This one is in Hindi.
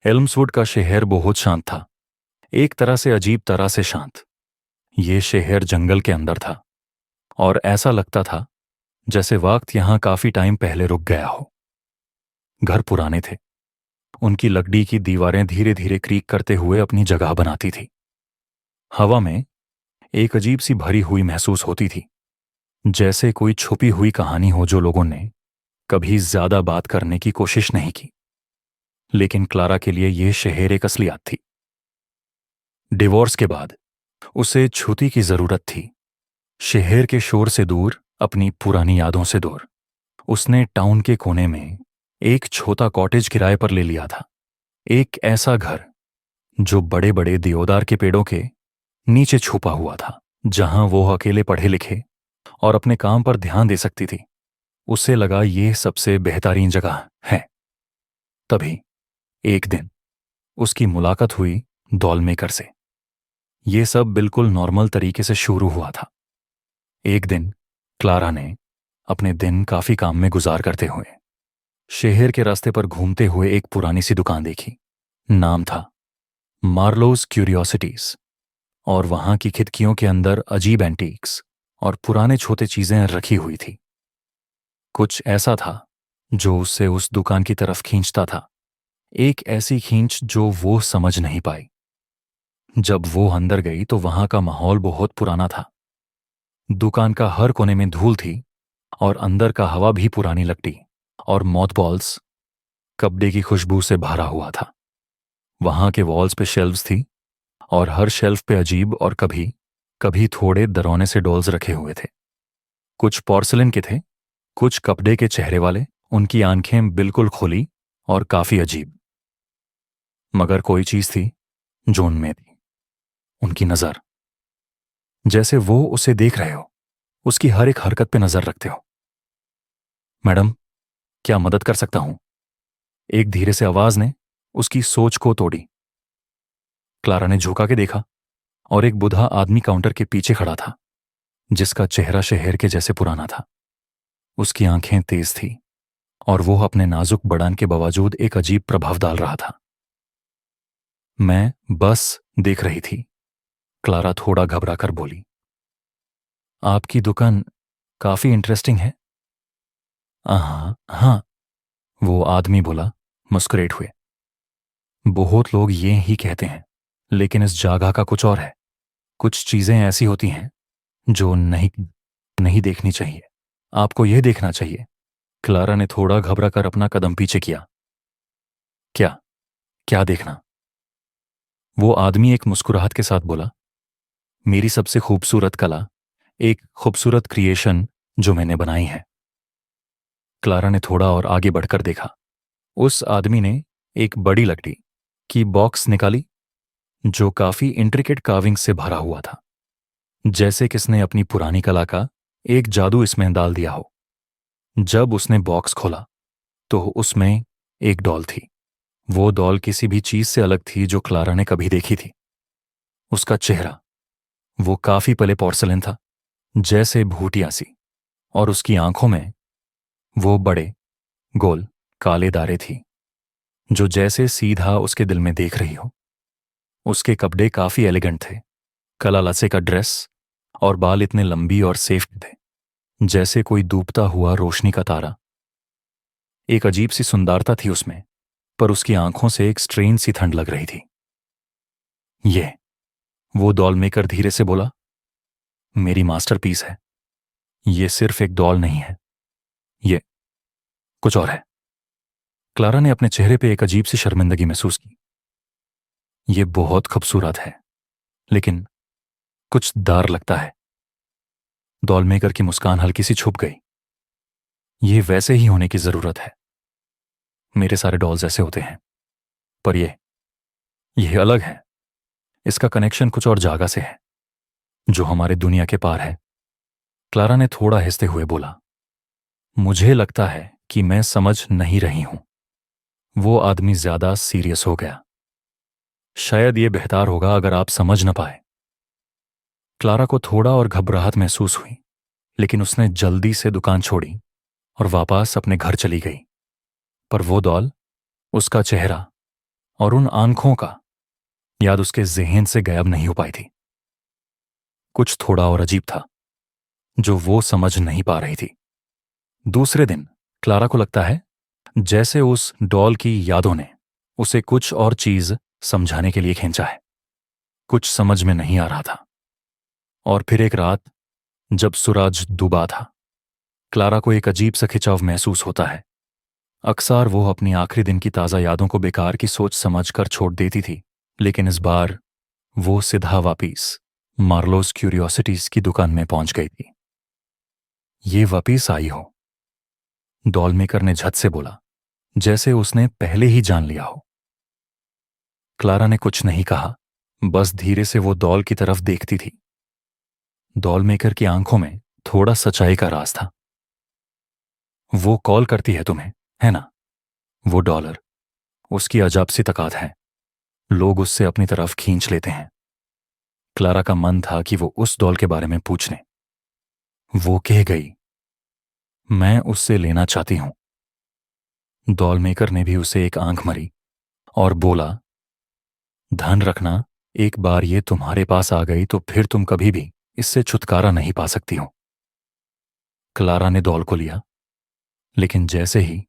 एल्म्सवुड का शहर बहुत शांत था, एक तरह से अजीब तरह से शांत। ये शहर जंगल के अंदर था और ऐसा लगता था जैसे वक्त यहां काफी टाइम पहले रुक गया हो। घर पुराने थे, उनकी लकड़ी की दीवारें धीरे धीरे क्रीक करते हुए अपनी जगह बनाती थी। हवा में एक अजीब सी भरी हुई महसूस होती थी, जैसे कोई छुपी हुई कहानी हो जो लोगों ने कभी ज्यादा बात करने की कोशिश नहीं की। लेकिन क्लारा के लिए यह शहर एक असलियत थी। डिवोर्स के बाद उसे छुट्टी की जरूरत थी, शहर के शोर से दूर, अपनी पुरानी यादों से दूर। उसने टाउन के कोने में एक छोटा कॉटेज किराए पर ले लिया था, एक ऐसा घर जो बड़े बड़े देवदार के पेड़ों के नीचे छुपा हुआ था, जहां वो अकेले पढ़े लिखे और अपने काम पर ध्यान दे सकती थी। उसे लगा ये सबसे बेहतरीन जगह है। तभी एक दिन उसकी मुलाकात हुई डॉलमेकर से। ये सब बिल्कुल नॉर्मल तरीके से शुरू हुआ था। एक दिन क्लारा ने अपने दिन काफी काम में गुजार करते हुए शहर के रास्ते पर घूमते हुए एक पुरानी सी दुकान देखी। नाम था मार्लोज क्यूरियोसिटीज, और वहां की खिड़कियों के अंदर अजीब एंटीक्स और पुराने छोटे चीजें रखी हुई थी। कुछ ऐसा था जो उसे उस दुकान की तरफ खींचता था, एक ऐसी खींच जो वो समझ नहीं पाई। जब वो अंदर गई तो वहां का माहौल बहुत पुराना था। दुकान का हर कोने में धूल थी और अंदर का हवा भी पुरानी लकड़ी और मॉथबॉल्स, कपड़े की खुशबू से भरा हुआ था। वहां के वॉल्स पे शेल्व्स थी और हर शेल्फ पे अजीब और कभी कभी थोड़े डरावने से डॉल्स रखे हुए थे। कुछ पोर्सिलेन के थे, कुछ कपड़े के चेहरे वाले, उनकी आंखें बिल्कुल खुली और काफी अजीब। मगर कोई चीज थी जो उनमें थी, उनकी नजर। जैसे वो उसे देख रहे हो, उसकी हर एक हरकत पे नजर रखते हो। मैडम, क्या मदद कर सकता हूं? एक धीरे से आवाज ने उसकी सोच को तोड़ी। क्लारा ने झुका के देखा और एक बुढ़ा आदमी काउंटर के पीछे खड़ा था, जिसका चेहरा शहर के जैसे पुराना था। उसकी आंखें तेज थी और वो अपने नाजुक बड़ान के बावजूद एक अजीब प्रभाव डाल रहा था। मैं बस देख रही थी, क्लारा थोड़ा घबरा कर बोली। आपकी दुकान काफी इंटरेस्टिंग है। हाँ हाँ, वो आदमी बोला मुस्कुराते हुए। बहुत लोग ये ही कहते हैं, लेकिन इस जगह का कुछ और है। कुछ चीजें ऐसी होती हैं जो नहीं नहीं देखनी चाहिए। आपको यह देखना चाहिए। क्लारा ने थोड़ा घबरा कर अपना कदम पीछे किया। क्या क्या देखना? वो आदमी एक मुस्कुराहट के साथ बोला, मेरी सबसे खूबसूरत कला, एक खूबसूरत क्रिएशन जो मैंने बनाई है। क्लारा ने थोड़ा और आगे बढ़कर देखा। उस आदमी ने एक बड़ी लकड़ी की बॉक्स निकाली जो काफी इंट्रिकेट कार्विंग से भरा हुआ था, जैसे किसने अपनी पुरानी कला का एक जादू इसमें डाल दिया हो। जब उसने बॉक्स खोला तो उसमें एक डॉल थी। वो डॉल किसी भी चीज से अलग थी जो क्लारा ने कभी देखी थी। उसका चेहरा, वो काफी पले पोर्सलेन था, जैसे भूटिया सी, और उसकी आंखों में वो बड़े गोल काले दारे थी जो जैसे सीधा उसके दिल में देख रही हो। उसके कपड़े काफी एलिगेंट थे, काला लसे का ड्रेस और बाल इतने लंबी और सेफ थे जैसे कोई डूबता हुआ रोशनी का तारा। एक अजीब सी सुंदरता थी उसमें, पर उसकी आंखों से एक स्ट्रेन सी ठंड लग रही थी। ये, वो डॉल मेकर धीरे से बोला, मेरी मास्टरपीस है। ये सिर्फ एक डॉल नहीं है, ये कुछ और है। क्लारा ने अपने चेहरे पे एक अजीब सी शर्मिंदगी महसूस की। ये बहुत खूबसूरत है, लेकिन कुछ डर लगता है। डॉल मेकर की मुस्कान हल्की सी छुप गई। ये वैसे ही होने की जरूरत है। मेरे सारे डॉल्स ऐसे होते हैं, पर ये अलग है। इसका कनेक्शन कुछ और जगह से है जो हमारे दुनिया के पार है। क्लारा ने थोड़ा हंसते हुए बोला, मुझे लगता है कि मैं समझ नहीं रही हूं। वो आदमी ज्यादा सीरियस हो गया। शायद ये बेहतर होगा अगर आप समझ न पाए। क्लारा को थोड़ा और घबराहट महसूस हुई, लेकिन उसने जल्दी से दुकान छोड़ी और वापस अपने घर चली गई। पर वो डॉल, उसका चेहरा और उन आंखों का याद उसके ज़हन से गायब नहीं हो पाई थी। कुछ थोड़ा और अजीब था जो वो समझ नहीं पा रही थी। दूसरे दिन क्लारा को लगता है जैसे उस डॉल की यादों ने उसे कुछ और चीज समझाने के लिए खींचा है। कुछ समझ में नहीं आ रहा था। और फिर एक रात जब सूरज डूबा था, क्लारा को एक अजीब सा खिंचाव महसूस होता है। अक्सर वो अपनी आखिरी दिन की ताज़ा यादों को बेकार की सोच समझकर छोड़ देती थी, लेकिन इस बार वो सीधा वापिस मार्लोस क्यूरियोसिटीज की दुकान में पहुंच गई थी। ये वापिस आई हो, डॉल मेकर ने झट से बोला, जैसे उसने पहले ही जान लिया हो। क्लारा ने कुछ नहीं कहा, बस धीरे से वो डॉल की तरफ देखती थी। डॉल मेकर की आंखों में थोड़ा सच्चाई का राज था। वो कॉल करती है तुम्हें, है ना? वो डॉलर, उसकी अजब सी ताकत है, लोग उससे अपनी तरफ खींच लेते हैं। क्लारा का मन था कि वो उस डॉल के बारे में पूछने। वो कह गई, मैं उससे लेना चाहती हूं। डॉल मेकर ने भी उसे एक आंख मरी और बोला, ध्यान रखना, एक बार ये तुम्हारे पास आ गई तो फिर तुम कभी भी इससे छुटकारा नहीं पा सकती हो। क्लारा ने डॉल को लिया, लेकिन जैसे ही